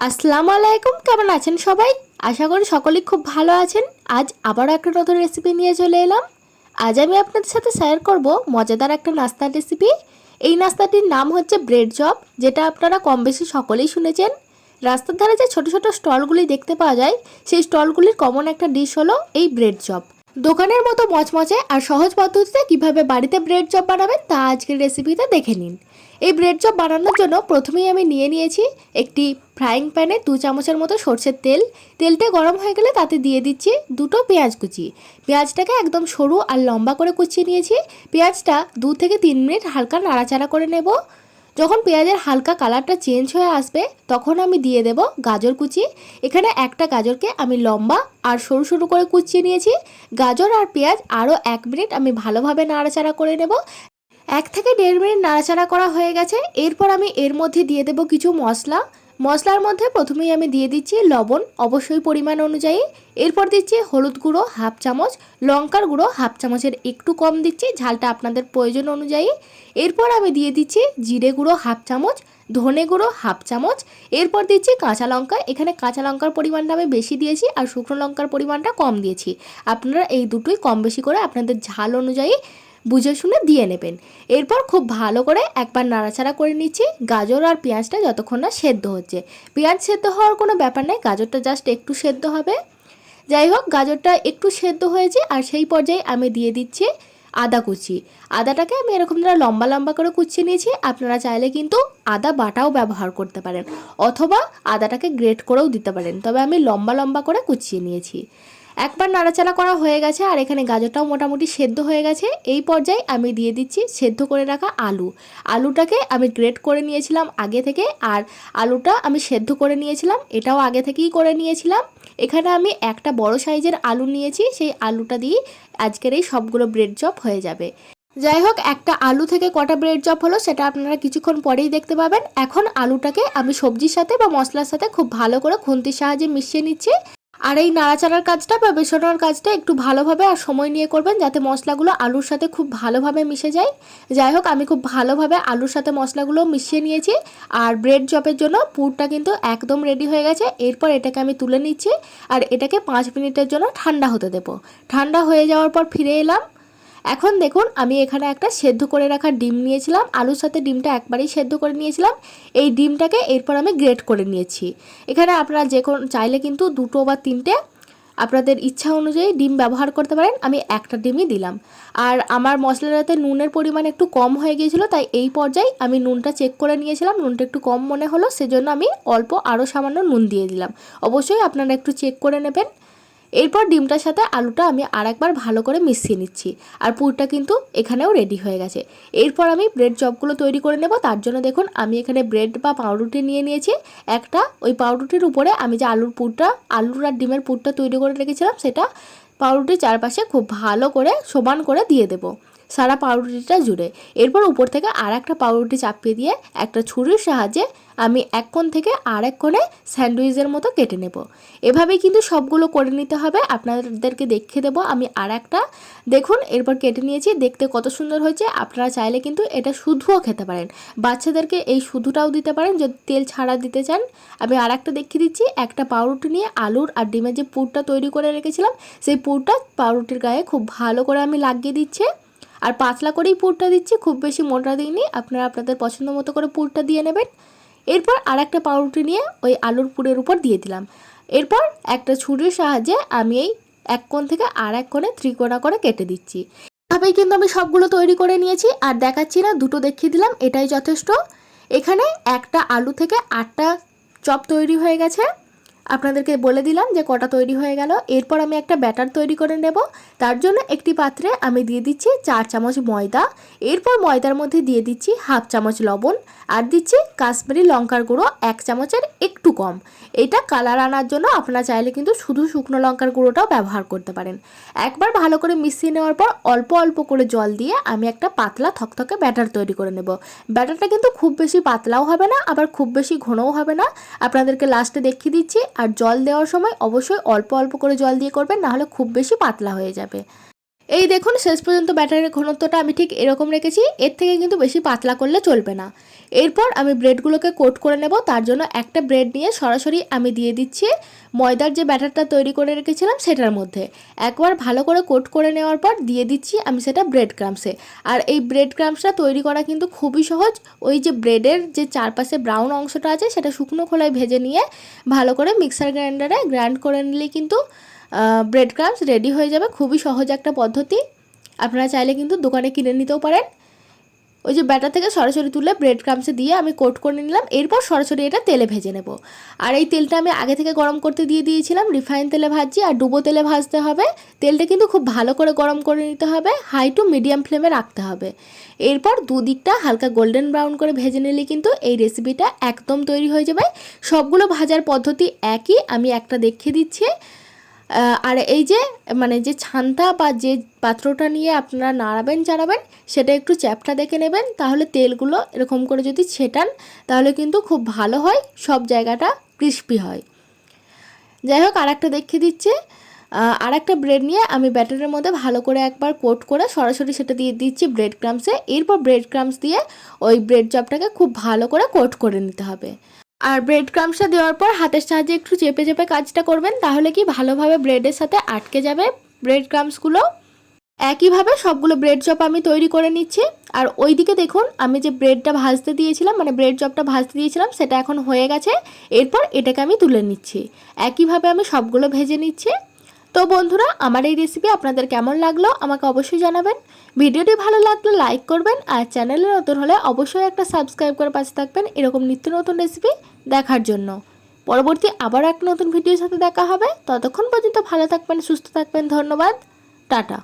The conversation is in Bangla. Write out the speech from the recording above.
আসসালামু আলাইকুম, কেমন আছেন সবাই? আশা করি সকলেই খুব ভালো আছেন। আজ আবারও একটা নতুন রেসিপি নিয়ে চলে এলাম। আজ আমি আপনাদের সাথে শেয়ার করব মজাদার একটা নাস্তার রেসিপি। এই নাস্তাটির নাম হচ্ছে ব্রেড চপ, যেটা আপনারা কম বেশি সকলেই শুনেছেন। রাস্তার ধারে যে ছোট ছোট স্টলগুলি দেখতে পাওয়া যায়, সেই স্টলগুলির কমন একটা ডিশ হলো এই ব্রেড চপ। দোকানের মতো মচমচে আর সহজ পদ্ধতিতে কিভাবে বাড়িতে ব্রেড চপ বানাবেন তা আজকের রেসিপিতে দেখে নিন। এই ব্রেড চপ বানানোর জন্য প্রথমেই আমি নিয়ে নিয়েছি একটি ফ্রাইং প্যানে 2 চামচের মতো সরষের তেল। তেলটা গরম হয়ে গেলে তাতে দিয়ে দিচ্ছি দুটো পেঁয়াজ কুচি। পেঁয়াজটাকে একদম সরু আর লম্বা করে কুচিয়ে নিয়েছি। পেঁয়াজটা 2 থেকে 3 মিনিট হালকা নাড়াচাড়া করে নেব। যখন পেঁয়াজের হালকা কালারটা চেঞ্জ হয়ে আসবে তখন আমি দিয়ে দেব গাজর কুচি। এখানে একটা গাজরকে আমি লম্বা আর সরু সরু করে কুচিয়ে নিয়েছি। গাজর আর পেঁয়াজ আরও 1 মিনিট আমি ভালোভাবে নাড়াচাড়া করে নেব। 1 থেকে 1.5 মিনিট নাড়াচাড়া করা হয়ে গেছে। এরপর আমি এর মধ্যে দিয়ে দেব কিছু মশলা। মশলার মধ্যে প্রথমেই আমি দিয়ে দিচ্ছি লবণ, অবশ্যই পরিমাণ অনুযায়ী। এরপর দিচ্ছি হলুদ গুঁড়ো 1/2 চামচ, লঙ্কার গুঁড়ো 1/2 চামচের একটু কম দিচ্ছি, ঝালটা আপনাদের প্রয়োজন অনুযায়ী। এরপর আমি দিয়ে দিচ্ছি জিরে গুঁড়ো 1/2 চামচ, ধনে গুঁড়ো 1/2 চামচ। এরপর দিচ্ছি কাঁচা লঙ্কা। এখানে কাঁচা লঙ্কার পরিমাণটা আমি বেশি দিয়েছি আর শুকনো লঙ্কার পরিমাণটা কম দিয়েছি। আপনারা এই দুটোই কম বেশি করে আপনাদের ঝাল অনুযায়ী বুঝে শুনে দিয়ে নেবেন। এরপর খুব ভালো করে একবার নাড়াচাড়া করে নিচ্ছি গাজর আর পেঁয়াজটা যতক্ষণ না সেদ্ধ হচ্ছে। পেঁয়াজ সেদ্ধ হওয়ার কোনো ব্যাপার নেই, গাজরটা জাস্ট একটু সেদ্ধ হবে। যাই হোক, গাজরটা একটু সেদ্ধ হয়েছে আর সেই পর্যায়ে আমি দিয়ে দিচ্ছি আদা কুচি। আদাটাকে আমি এরকম ধরে লম্বা লম্বা করে কুচিয়ে নিয়েছি। আপনারা চাইলে কিন্তু আদা বাটাও ব্যবহার করতে পারেন, অথবা আদাটাকে গ্রেট করেও দিতে পারেন, তবে আমি লম্বা লম্বা করে কুচিয়ে নিয়েছি। একবার নাড়াচাড়া করা হয়ে গেছে আর এখানে গাজরটাও মোটামুটি সেদ্ধ হয়ে গেছে। এই পর্যায়ে আমি দিয়ে দিচ্ছি সেদ্ধ করে রাখা আলু। আলুটাকে আমি গ্রেট করে নিয়েছিলাম আগে থেকে, আর আলুটা আমি সেদ্ধ করে নিয়েছিলাম, এটাও আগে থেকেই করে নিয়েছিলাম। এখানে আমি একটা বড় সাইজের আলু নিয়েছি, সেই আলুটা দিয়ে আজকের এই সবগুলো ব্রেড চপ হয়ে যাবে। যাই হোক, একটা আলু থেকে কটা ব্রেড চপ হলো সেটা আপনারা কিছুক্ষণ পরেই দেখতে পাবেন। এখন আলুটাকে আমি সবজির সাথে বা মশলার সাথে খুব ভালো করে খুন্তির সাহায্যে মিশিয়ে নিচ্ছি। আর এই নাড়াচাড়ার কাজটা বা মেশানোর কাজটা একটু ভালোভাবে আর সময় নিয়ে করবেন, যাতে মশলাগুলো আলুর সাথে খুব ভালোভাবে মিশে যায়। যাই হোক, আমি খুব ভালোভাবে আলুর সাথে মশলাগুলো মিশিয়ে নিয়েছি আর ব্রেড চপের জন্য পুরটা কিন্তু একদম রেডি হয়ে গেছে। এরপর এটাকে আমি তুলে নিচ্ছি আর এটাকে 5 মিনিটের জন্য ঠান্ডা হতে দেবো। ঠান্ডা হয়ে যাওয়ার পর ফিরে এলাম। এখন দেখুন, আমি এখানে একটা সেদ্ধ করে রাখা ডিম নিয়েছিলাম, আলুর সাথে ডিমটা একবারেই সেদ্ধ করে নিয়েছিলাম। এই ডিমটাকে এরপর আমি গ্রেট করে নিয়েছি। এখানে আপনারা যে কোনো চাইলে কিন্তু 2টো বা 3টে আপনাদের ইচ্ছা অনুযায়ী ডিম ব্যবহার করতে পারেন। আমি একটা ডিমই দিলাম। আর আমার মশলাটাতে নুনের পরিমাণ একটু কম হয়ে গিয়েছিলো, তাই এই পর্যায়ে আমি নুনটা চেক করে নিয়েছিলাম। নুনটা একটু কম মনে হলো, সেজন্য আমি অল্প আরও সামান্য নুন দিয়ে দিলাম। অবশ্যই আপনারা একটু চেক করে নেবেন। এরপর ডিমটার সাথে আলুটা আমি আরেকবার ভালো করে মিশিয়ে নিচ্ছি আর পুরটা কিন্তু এখানেও রেডি হয়ে গেছে। এরপর আমি ব্রেড চপগুলো তৈরি করে নেব। তার জন্য দেখুন, আমি এখানে ব্রেড বা পাউরুটি নিয়ে নিয়েছি একটা। ওই পাউরুটির উপরে আমি যে আলুর আর ডিমের পুরটা তৈরি করে রেখেছিলাম, সেটা পাউরুটির চারপাশে খুব ভালো করে সমান করে দিয়ে দেবো সারা পাউরুটিটা জুড়ে। এরপর উপর থেকে আর একটা পাউরুটি চাপিয়ে দিয়ে একটা ছুরির সাহায্যে আমি এক কোণ থেকে আর এক কোণে স্যান্ডউইচের মতো কেটে নেব। এভাবেই কিন্তু সবগুলো করে নিতে হবে। আপনাদেরকে দেখিয়ে দেবো আমি আর একটা। দেখুন, এরপর কেটে নিয়েছি, দেখতে কত সুন্দর হয়েছে। আপনারা চাইলে কিন্তু এটা শুধুও খেতে পারেন, বাচ্চাদেরকে এই শুধুটাও দিতে পারেন যদি তেল ছাড়া দিতে চান। আমি আর একটা দেখিয়ে দিচ্ছি। একটা পাউরুটি নিয়ে আলুর আর ডিমের যে পুরটা তৈরি করে রেখেছিলাম, সেই পুরটা পাউরুটির গায়ে খুব ভালো করে আমি লাগিয়ে দিচ্ছি। আর পাতলা করেই পুরটা দিচ্ছি, খুব বেশি মোটা দিইনি। আপনারা আপনাদের পছন্দ মতো করে পুরটা দিয়ে নেবেন। এরপর আর একটা পাউরুটি নিয়ে ওই আলুর পুরের উপর দিয়ে দিলাম। এরপর একটা ছুরির সাহায্যে আমি এই এক কোণ থেকে আর এক কোণে ত্রিকোণা করে কেটে দিচ্ছি। এভাবেই কিন্তু আমি সবগুলো তৈরি করে নিয়েছি আর দেখাচ্ছি না, দুটো দেখিয়ে দিলাম, এটাই যথেষ্ট। এখানে একটা আলু থেকে 8টা চপ তৈরি হয়ে গেছে। আপনাদেরকে বলে দিলাম যে কটা তৈরি হয়ে গেল। এরপর আমি একটা ব্যাটার তৈরি করে নেব। তার জন্য একটি পাত্রে আমি দিয়ে দিচ্ছি 4 চামচ ময়দা। এরপর ময়দার মধ্যে দিয়ে দিচ্ছি 1/2 চামচ লবণ আর দিচ্ছি কাশ্মীরি লঙ্কার গুঁড়ো 1 চামচের একটু কম। এটা কালার আনার জন্য আপনারা চাইলে কিন্তু শুধু শুকনো লঙ্কার গুঁড়োটাও ব্যবহার করতে পারেন। একবার ভালো করে মিশিয়ে নেওয়ার পর অল্প অল্প করে জল দিয়ে আমি একটা পাতলা থকথকে ব্যাটার তৈরি করে নেব। ব্যাটারটা কিন্তু খুব বেশি পাতলাও হবে না, আবার খুব বেশি ঘনও হবে না। আপনাদেরকে লাস্টে দেখিয়ে দিচ্ছি। আর জল দেওয়ার সময় অবশ্যই অল্প অল্প করে জল দিয়ে করবেন, নাহলে খুব বেশি পাতলা হয়ে যাবে। এই দেখুন শেষ পর্যন্ত ব্যাটারের ঘনত্বটা আমি ঠিক এরকম রেখেছি, এর থেকে কিন্তু বেশি পাতলা করলে চলবে না। এরপর আমি ব্রেডগুলোকে কোট করে নেব। তার জন্য একটা ব্রেড নিয়ে সরাসরি আমি দিয়ে দিচ্ছি ময়দার যে ব্যাটারটা তৈরি করে রেখেছিলাম সেটার মধ্যে। একবার ভালো করে কোট করে নেওয়ার পর দিয়ে দিচ্ছি আমি সেটা ব্রেড ক্রাম্পসে। আর এই ব্রেড ক্রাম্পসটা তৈরি করা কিন্তু খুবই সহজ। ওই যে ব্রেডের যে চারপাশে ব্রাউন অংশটা আছে সেটা শুকনো খোলায় ভেজে নিয়ে ভালো করে মিক্সার গ্রাইন্ডারে গ্রাইন্ড করে নিলেই কিন্তু ব্রেড ক্রাম্পস রেডি হয়ে যাবে। খুবই সহজ একটা পদ্ধতি, আপনারা চাইলে কিন্তু দোকানে কিনে নিতেও পারেন। ওই যে ব্যাটার থেকে সরাসরি তুলে ব্রেড ক্রাম্পসে দিয়ে আমি কোট করে নিলাম। এরপর সরাসরি এটা তেলে ভেজে নেব। আর এই তেলটা আমি আগে থেকে গরম করতে দিয়ে দিয়েছিলাম, রিফাইন তেলে ভাজছি আর ডুবো তেলে ভাজতে হবে। তেলটা কিন্তু খুব ভালো করে গরম করে নিতে হবে, হাই টু মিডিয়াম ফ্লেমে রাখতে হবে। এরপর দুদিকটা হালকা গোল্ডেন ব্রাউন করে ভেজে নিলে কিন্তু এই রেসিপিটা একদম তৈরি হয়ে যাবে। সবগুলো ভাজার পদ্ধতি একই, আমি একটা দেখিয়ে দিচ্ছি। আর এই যে যে ছান্তা বা যে পাত্রটা নিয়ে আপনারা নাড়াবেন চাড়াবেন সেটা একটু চ্যাপ্টা দেখে নেবেন, তাহলে তেলগুলো এরকম করে যদি ছেটান তাহলে কিন্তু খুব ভালো হয়, সব জায়গাটা ক্রিস্পি হয়। যাই হোক, আর একটা দেখিয়ে দিচ্ছে। আর একটা ব্রেড নিয়ে আমি ব্যাটারের মধ্যে ভালো করে একবার কোট করে সরাসরি সেটা দিয়ে দিচ্ছি ব্রেড ক্রাম্পসে। এরপর ব্রেড ক্রাম্পস দিয়ে ওই ব্রেড চপটাকে খুব ভালো করে কোট করে নিতে হবে। আর ব্রেড ক্রাম্পসটা দেওয়ার পর হাতের সাহায্যে একটু চেপে চেপে কাজটা করবেন, তাহলে কি ভালোভাবে ব্রেডের সাথে আটকে যাবে ব্রেড ক্রাম্পসগুলো। একইভাবে সবগুলো ব্রেড চপ আমি তৈরি করে নিচ্ছি। আর ওইদিকে দেখুন আমি যে ব্রেডটা ভাজতে দিয়েছিলাম, ব্রেড চপটা ভাজতে দিয়েছিলাম সেটা এখন হয়ে গেছে। এরপর এটাকে আমি তুলে নিচ্ছি। একইভাবে আমি সবগুলো ভেজে নিচ্ছি। তো বন্ধুরা, আমার এই রেসিপি আপনাদের কেমন লাগলো আমাকে অবশ্যই জানাবেন। ভিডিওটি ভালো লাগলে লাইক করবেন, আর চ্যানেলে নতুন হলে অবশ্যই একটা সাবস্ক্রাইব করে পাশে থাকবেন এরকম নিত্য নতুন রেসিপি দেখার জন্য। পরবর্তী আবার একটা নতুন ভিডিওর সাথে দেখা হবে। ততক্ষণ পর্যন্ত ভালো থাকবেন, সুস্থ থাকবেন। ধন্যবাদ, টাটা।